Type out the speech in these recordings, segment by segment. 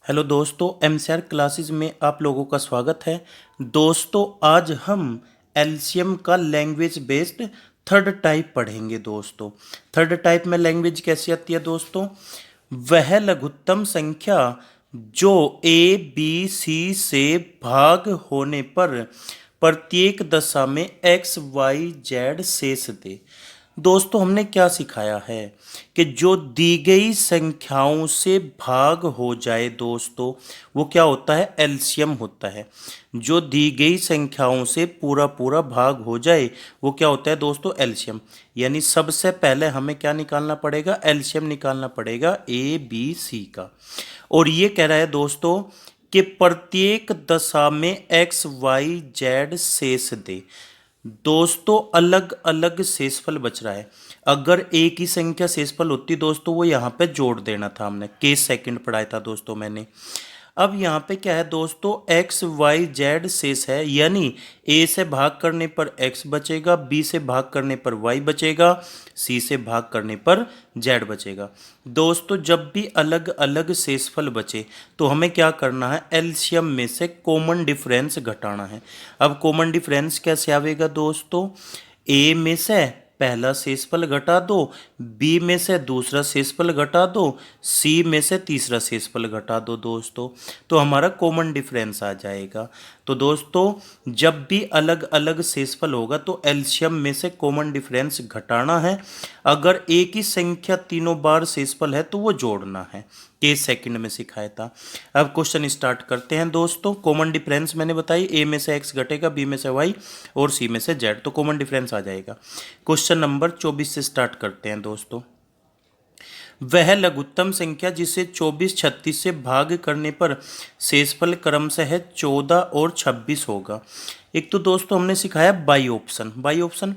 Hello दोस्तों, MCR classes में आप लोगों का स्वागत है। दोस्तों आज हम एलसीएम का लैंग्वेज बेस्ड थर्ड टाइप पढ़ेंगे। दोस्तों थर्ड टाइप में लैंग्वेज कैसी आती है दोस्तों? वह लघुत्तम संख्या जो ए बी सी से भाग होने पर प्रत्येक दशा में एक्स वाई जेड शेष दे। दोस्तों हमने क्या सिखाया है कि जो दी गई संख्याओं से भाग हो जाए दोस्तों वो क्या होता है? एलसीएम होता है। जो दी गई संख्याओं से पूरा पूरा भाग हो जाए वो क्या होता है दोस्तों? एलसीएम। यानी सबसे पहले हमें क्या निकालना पड़ेगा? एलसीएम निकालना पड़ेगा ए बी सी का। और ये कह रहा है दोस्तों कि प्रत्येक दशा में एक्स वाई जेड शेष दे। दोस्तों अलग अलग शेषफल बच रहा है। अगर एक ही संख्या शेषफल होती दोस्तों वो यहाँ पे जोड़ देना था, हमने केस सेकंड पढ़ाया था दोस्तों मैंने। अब यहाँ पे क्या है दोस्तों? एक्स वाई जेड शेष है, यानी ए से भाग करने पर एक्स बचेगा, बी से भाग करने पर वाई बचेगा, सी से भाग करने पर जेड बचेगा। दोस्तों जब भी अलग अलग शेषफल बचे तो हमें क्या करना है? एलसीएम में से कॉमन डिफरेंस घटाना है। अब कॉमन डिफरेंस कैसे आवेगा दोस्तों? ए में से पहला शेषफल घटा दो, बी में से दूसरा शेषफल घटा दो, सी में से तीसरा शेषफल घटा दो दोस्तों, तो हमारा कॉमन डिफरेंस आ जाएगा। तो दोस्तों जब भी अलग अलग शेषफल होगा तो एलसीएम में से कॉमन डिफरेंस घटाना है। अगर एक ही संख्या तीनों बार शेषफल है तो वो जोड़ना है। केस सेकंड में सिखाया था। अब क्वेश्चन स्टार्ट करते हैं दोस्तों। कॉमन डिफरेंस मैंने बताई, ए में से एक्स घटेगा, बी में से वाई और सी में से जेड, तो कॉमन डिफरेंस आ जाएगा। क्वेश्चन नंबर 24 से स्टार्ट करते हैं दोस्तों। वह लघुत्तम संख्या जिसे 24 36 से भाग करने पर शेषफल क्रमशः 14 और 26 होगा। एक तो दोस्तों हमने सिखाया बाई ऑप्शन। बाई ऑप्शन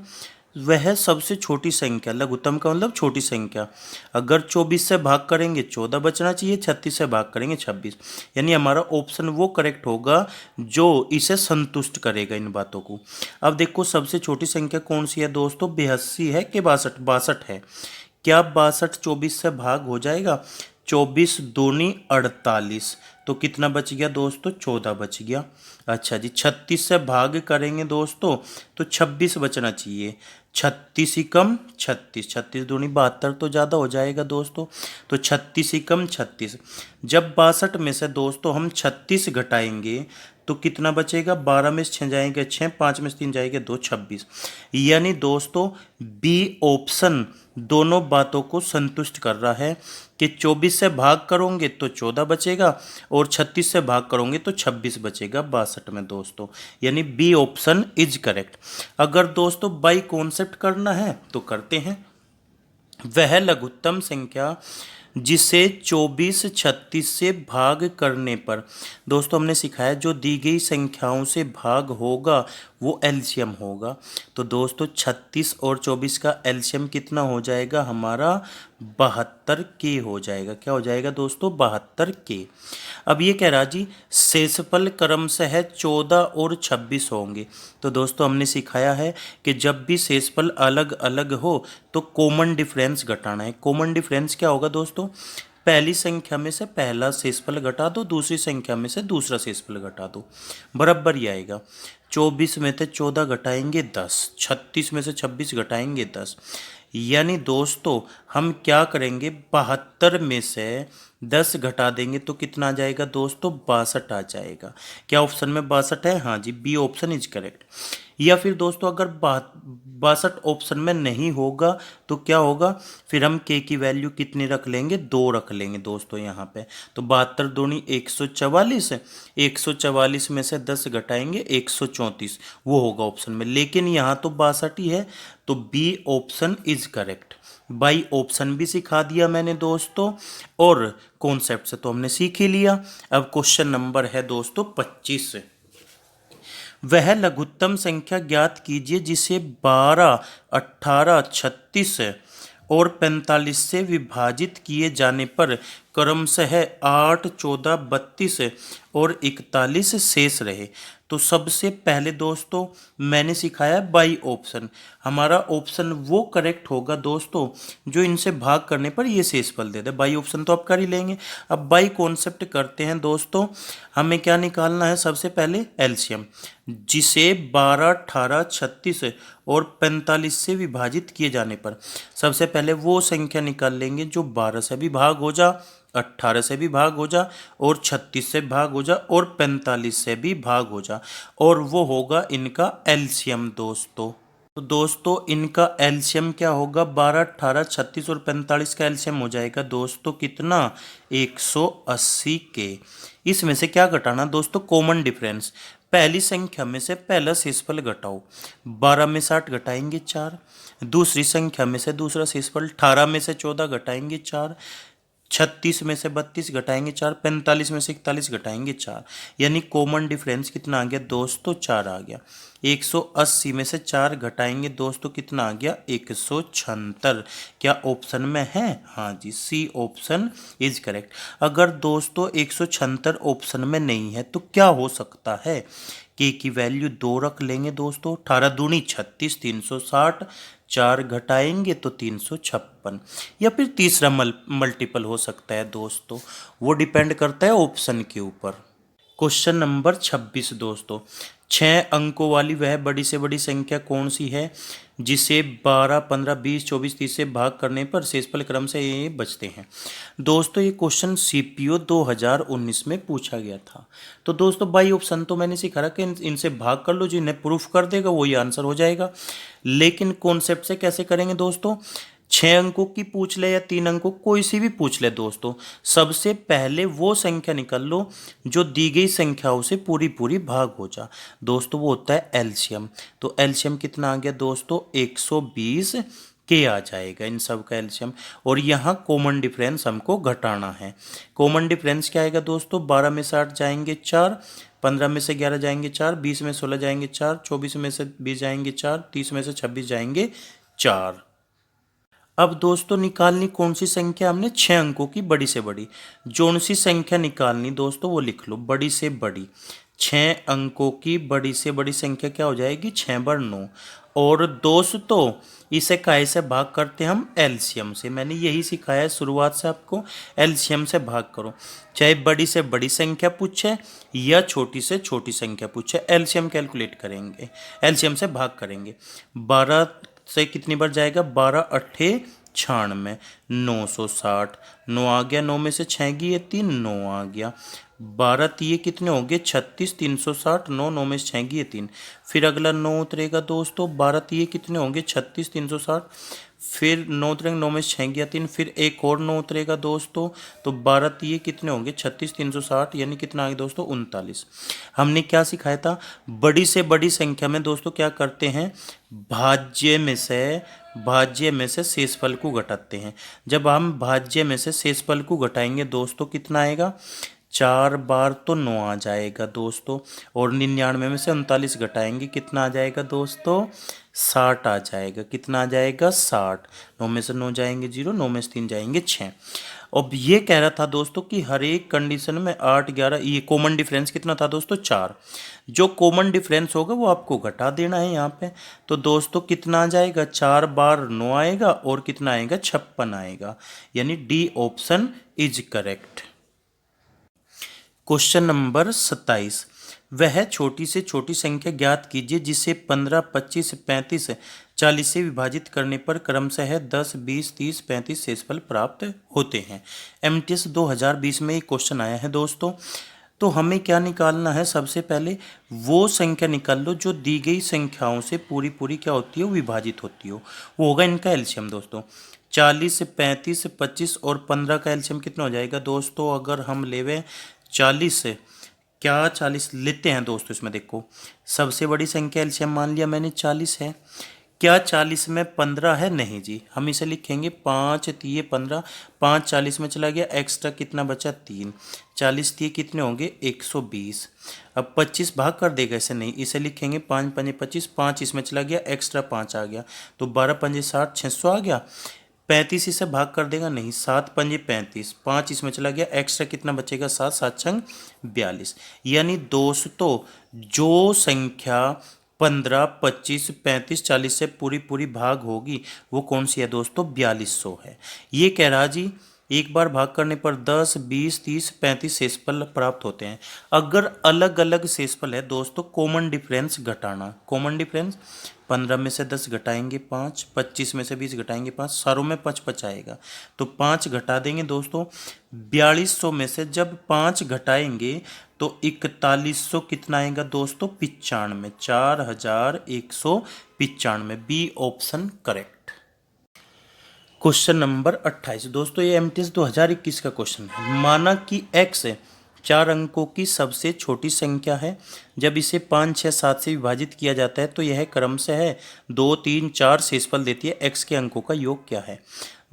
वह सबसे छोटी संख्या, लघुत्तम का मतलब छोटी संख्या। अगर 24 से भाग करेंगे 14 बचना चाहिए, 36 से भाग करेंगे 26, यानी हमारा ऑप्शन वो करेक्ट होगा जो इसे संतुष्ट करेगा इन बातों को। अब देखो सबसे छोटी संख्या कौन सी है दोस्तों? 82 है कि 62? 62 है। क्या 62 24 से भाग हो जाएगा? 24 दूनी 48, तो कितना बच गया दोस्तों? 14 बच गया। अच्छा जी, 36 से भाग करेंगे दोस्तों तो 26 बचना चाहिए। 36 ही कम 36, 36 दूनी 72 तो ज़्यादा हो जाएगा दोस्तों, तो 36 ही कम 36। जब 62 में से दोस्तों हम 36 घटाएंगे तो कितना बचेगा? 12 में से 6 जाएंगे 6, 5 में से 3 जाएंगे 2, 26। यानी दोस्तों बी ऑप्शन दोनों बातों को संतुष्ट कर रहा है कि 24 से भाग करोगे तो 14 बचेगा और 36 से भाग करोगे तो 26 बचेगा 62 में दोस्तों, यानी बी ऑप्शन इज करेक्ट। अगर दोस्तों बाई कॉन्सेप्ट करना है तो करते हैं। वह लघुत्तम संख्या जिसे 24 36 से भाग करने पर, दोस्तों हमने सिखाया जो दी गई संख्याओं से भाग होगा वो एलसीएम होगा। तो दोस्तों 36 और 24 का एलसीएम कितना हो जाएगा हमारा? 72 के हो जाएगा। क्या हो जाएगा दोस्तों? 72 के। अब ये कह रहा जी शेषफल क्रमशः 14 और 26 होंगे। तो दोस्तों हमने सिखाया है कि जब भी शेषफल अलग अलग हो तो कॉमन डिफरेंस घटाना है। कॉमन डिफरेंस क्या होगा दोस्तों? पहली संख्या में से पहला शेषफल घटा दो, दूसरी संख्या में से दूसरा शेषफल घटा दो, बराबर ही आएगा। 24 में से 14 घटाएंगे 10, 36 में से 26 घटाएंगे 10, यानी दोस्तों हम क्या करेंगे? 72 में से 10 घटा देंगे तो कितना आ जाएगा दोस्तों? 62 आ जाएगा। क्या ऑप्शन में 62 है? हाँ जी, बी ऑप्शन इज करेक्ट। या फिर दोस्तों अगर 62 ऑप्शन में नहीं होगा तो क्या होगा? फिर हम के की वैल्यू कितनी रख लेंगे? 2 रख लेंगे दोस्तों यहाँ पे। तो 72 दूनी 144, 144 में से 10 घटाएंगे 134, वो होगा ऑप्शन में। लेकिन यहाँ तो 62 ही है, तो बी ऑप्शन इज करेक्ट। बाई ऑप्शन भी सिखा दिया मैंने दोस्तों और कॉन्सेप्ट से तो हमने सीख ही लिया। अब क्वेश्चन नंबर है दोस्तों 25। वह लघुत्तम संख्या ज्ञात कीजिए जिसे 12 18 36 और 45 से विभाजित किए जाने पर क्रमशः 8 14 32 और 41 शेष रहे। तो सबसे पहले दोस्तों मैंने सिखाया बाई ऑप्शन। हमारा ऑप्शन वो करेक्ट होगा दोस्तों जो इनसे भाग करने पर ये शेषफल दे दे। बाई ऑप्शन तो आप कर ही लेंगे। अब बाई कॉन्सेप्ट करते हैं दोस्तों। हमें क्या निकालना है? सबसे पहले एलसीएम, जिसे 12, 18, 36 और 45 से विभाजित किए जाने पर सबसे पहले वो संख्या निकाल लेंगे जो 12 से भी भाग हो जा, 18 से भी भाग हो जा और 36 से भाग हो जा और 45 से भी भाग हो जा, और वो होगा इनका एलसीएम दोस्तों। तो दोस्तों इनका एलसीएम क्या होगा? 12, 18, 36 और 45 का एलसीएम हो जाएगा दोस्तों कितना? 180 के। इसमें से क्या घटाना दोस्तों? Common difference. पहली संख्या में से पहला शेषफल घटाओ। 12 में 60 घटाएंगे 4। दूसरी संख्या में से दूसरा शेषफल 18 में से 14 घटाएंगे 4। 36 में से 32 घटाएंगे 4। 45 में से 41 घटाएंगे 4। यानी कॉमन डिफरेंस कितना आ गया दोस्तों? 4 आ गया। 180 में से 4 घटाएंगे दोस्तों कितना आ गया? 176। क्या ऑप्शन में है? हाँ जी, सी ऑप्शन इज करेक्ट। अगर दोस्तों 176 ऑप्शन में नहीं है तो क्या हो सकता है? के की वैल्यू 2 रख लेंगे दोस्तों। 18 दूनी 36, 360, 4 घटाएंगे तो 356। या फिर तीसरा मल्टीपल हो सकता है दोस्तों, वो डिपेंड करता है ऑप्शन के ऊपर। क्वेश्चन नंबर 26 दोस्तों, 6 अंकों वाली वह बड़ी से बड़ी संख्या कौन सी है जिसे 12, 15, 20, 24, 30 से भाग करने पर शेषफल क्रम से ये बचते हैं। दोस्तों ये क्वेश्चन सीपीओ 2019 में पूछा गया था। तो दोस्तों बाई ऑप्शन तो मैंने सिखा रहा कि इनसे भाग कर लो, जो इन्हें प्रूफ कर देगा वही आंसर हो जाएगा। लेकिन कॉन्सेप्ट से कैसे करेंगे दोस्तों? 6 अंकों की पूछ ले या 3 अंकों, कोई सी भी पूछ ले दोस्तों, सबसे पहले वो संख्या निकाल लो जो दी गई संख्याओं से पूरी पूरी भाग हो जा दोस्तों, वो होता है एलसीएम। तो एलसीएम कितना आ गया दोस्तों? 120 के आ जाएगा इन सब का एलसीएम। और यहाँ कॉमन डिफरेंस हमको घटाना है। कॉमन डिफरेंस क्या आएगा दोस्तों? 12 में 60 जाएंगे 4, 15 में से 11 जाएंगे 4, 20 में 16 जाएंगे 4, 24 में से 20 जाएंगे 4, 30 में से 26 जाएंगे 4। अब दोस्तों निकालनी कौन सी संख्या? हमने 6 अंकों की बड़ी से बड़ी। जोन सी संख्या निकालनी दोस्तों वो लिख लो, बड़ी से बड़ी। 6 अंकों की बड़ी से बड़ी संख्या क्या हो जाएगी? 6 बार 9। और दोस्तों इसे काहे से भाग करते हैं हम? एलसीएम से। मैंने यही सिखाया है शुरुआत से आपको, एलसीएम से भाग करो। चाहे बड़ी से बड़ी संख्या पूछे या छोटी से छोटी संख्या पूछे, एलसीएम कैलकुलेट करेंगे, एलसीएम से भाग करेंगे। 12 से कितनी बार जाएगा? 12 अट्ठे 96, 960। 9 आ गया, 9 में से 6 गई 3, 9 आ गया। 12 तीये कितने हो गए? 36, 360, 9, 9 में से 6 गई 3। फिर अगला 9 उतरेगा दोस्तों, 12 तीये कितने होंगे? 36, 360। फिर 9 उतरेंगे, 9 में से 6 गया 3। फिर एक और 9 उतरेगा दोस्तों, तो 12 तीये कितने होंगे? 36, 360, यानी कितना आ गया दोस्तों? 39। हमने क्या सिखाया था? बड़ी से बड़ी संख्या में दोस्तों क्या करते हैं? भाज्य में से शेषफल को घटाते हैं। जब हम भाज्य में से शेषफल को घटाएंगे दोस्तों कितना आएगा? 4 बार तो 9 आ जाएगा दोस्तों। और 99 में से 39 घटाएंगे कितना आ जाएगा दोस्तों? 60 आ जाएगा। कितना आ जाएगा? 60। 9 में से 9 जाएंगे 0, 9 में से 3 जाएंगे 6। अब ये कह रहा था दोस्तों कि हर एक कंडीशन में 8, 11, ये कॉमन डिफरेंस कितना था दोस्तों? 4। जो कॉमन डिफरेंस होगा वो आपको घटा देना है यहाँ पे। तो दोस्तों कितना आ जाएगा? 4 बार 9 आएगा और कितना आएगा? 56 आएगा। यानी D option is correct. Question number 27, वह छोटी से छोटी संख्या ज्ञात कीजिए जिसे 15, 25, 35, 40 से विभाजित करने पर क्रमशः 10, 20, 30, 35 शेषफल प्राप्त होते हैं। एमटीएस 2020 में एक क्वेश्चन आया है दोस्तों। तो हमें क्या निकालना है? सबसे पहले वो संख्या निकाल लो जो दी गई संख्याओं से पूरी पूरी क्या होती हो? विभाजित होती हो। वो होगा इनका एलसीएम दोस्तों। 40, 35, 25 और 15 का एलसीएम कितना हो जाएगा दोस्तों? अगर हम लेवे 40, क्या 40 लेते हैं दोस्तों? इसमें देखो सबसे बड़ी संख्या एलसीएम मान लिया मैंने 40 है। क्या 40 में 15 है? नहीं जी, हम इसे लिखेंगे 5 तिये 15। 5 40 में चला गया, एक्स्ट्रा कितना बचा? 3। 40 तिये कितने होंगे? 120। अब 25 भाग कर देगा इसे? नहीं, इसे लिखेंगे 5 पंजे 25। 5 इसमें चला गया, एक्स्ट्रा 5 आ गया, तो 12 पंजे 60, 600 आ गया। 35 इसे भाग कर देगा नहीं, 7×5 = 35, 5 इसमें चला गया, एक्स्ट्रा कितना बचेगा 7, 7×6 = 42। यानी दोस्तों जो संख्या 15, 25, 35, 40 से पूरी पूरी भाग होगी वो कौन सी है दोस्तों, 4200 है। ये कह रहा जी एक बार भाग करने पर 10, 20, 30, 35 शेषफल प्राप्त होते हैं। अगर अलग अलग शेषफल है दोस्तों, कॉमन डिफरेंस घटाना। कॉमन डिफरेंस 15 में से 10 घटाएंगे 5, 25 में से 20 घटाएंगे 5, सारों में 5 आएगा तो 5 घटा देंगे दोस्तों। 4200 में से जब 5 घटाएंगे तो 4100 कितना आएगा दोस्तों, 95, 4195। B option correct. Question number 28 दोस्तों, ये एमटीएस 2021 का क्वेश्चन है। माना कि x 4 अंकों की सबसे छोटी संख्या है। जब इसे 5, 6, 7 से विभाजित किया जाता है तो यह क्रमशः है 2, 3, 4 शेषफल देती है। x के अंकों का योग क्या है।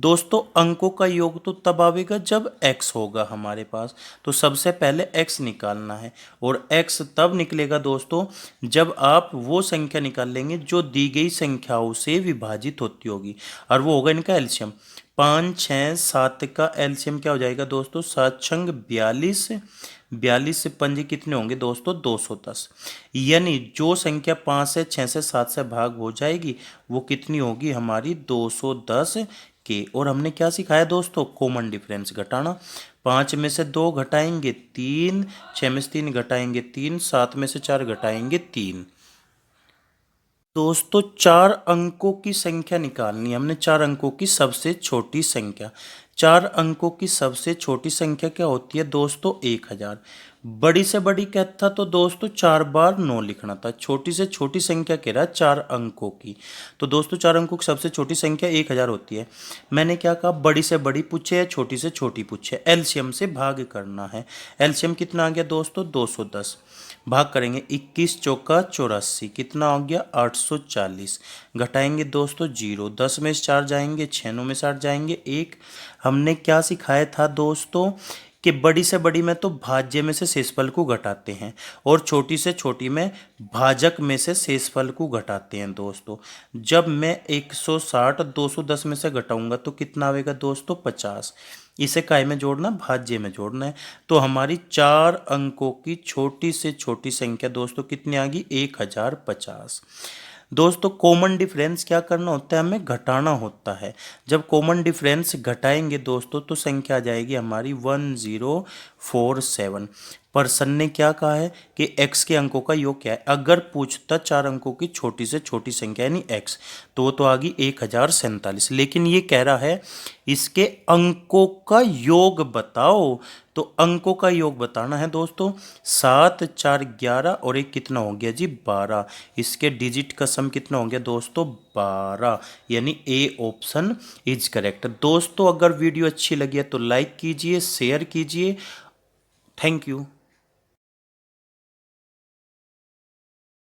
दोस्तों अंकों का योग तो तब आवेगा जब x होगा हमारे पास, तो सबसे पहले x निकालना है और x तब निकलेगा दोस्तों जब आप वो संख्या निकाल लेंगे जो दी गई संख्याओं से विभाजित होती होगी, और वो होगा इनका एलसीएम। 5, 6, 7 का एलसीएम क्या हो जाएगा दोस्तों, 7×6 = 42, 42 से 5 कितने होंगे दोस्तों, 210। यानी जो संख्या 5 से 6 से 7 से भाग हो जाएगी वो कितनी होगी हमारी, 210 के। और हमने क्या सिखाया दोस्तों, कॉमन डिफरेंस घटाना। 5 में से 2 घटाएंगे 3, 6 में से 3 घटाएंगे 3, 7 में से 4 घटाएंगे 3। दोस्तों 4 अंकों की संख्या निकालनी है हमने, 4 अंकों की सबसे छोटी संख्या। 4 अंकों की सबसे छोटी संख्या क्या होती है दोस्तों, 1000। बड़ी से बड़ी क्या था तो दोस्तों 4 बार 9 लिखना था। छोटी से छोटी संख्या कह रहा है 4 अंकों की, तो दोस्तों 4 अंकों की सबसे छोटी संख्या 1000 होती है। मैंने क्या कहा, बड़ी से बड़ी पूछे या छोटी से छोटी पूछे, एलसीएम से भाग करना है। एलसीएम कितना आ गया दोस्तों, 210। भाग करेंगे 21 चौका 84, कितना हो गया 840। घटाएंगे दोस्तों 0, 10 में से 4 जाएंगे, 6 9 में से 8 जाएंगे 1। हमने क्या सिखाया था दोस्तों कि बड़ी से बड़ी में तो भाज्य में से शेषफल को घटाते हैं और छोटी से छोटी में भाजक में से शेषफल को घटाते हैं दोस्तों। जब मैं 160 210 में से घटाऊंगा तो कितना आएगा दोस्तों, 50। इसे काय में जोड़ना, भाज्य में जोड़ना है। तो हमारी 4 अंकों की छोटी से छोटी संख्या दोस्तों कितनी आ गई, 1050। दोस्तों कॉमन डिफरेंस क्या करना होता है, हमें घटाना होता है। जब कॉमन डिफरेंस घटाएंगे दोस्तों तो संख्या आ जाएगी हमारी 1047। पर्सन ने क्या कहा है कि x के अंकों का योग क्या है। अगर पूछता 4 अंकों की छोटी से छोटी संख्या यानी x, तो वो तो आ गई 1047। लेकिन ये कह रहा है इसके अंकों का योग बताओ, तो अंकों का योग बताना है दोस्तों। 7, 4, 11 और एक कितना हो गया जी, 12। इसके डिजिट का सम कितना हो गया दोस्तों, 12। यानी ए ऑप्शन इज करेक्ट। दोस्तों अगर वीडियो अच्छी लगी है तो लाइक कीजिए, शेयर कीजिए। Thank you.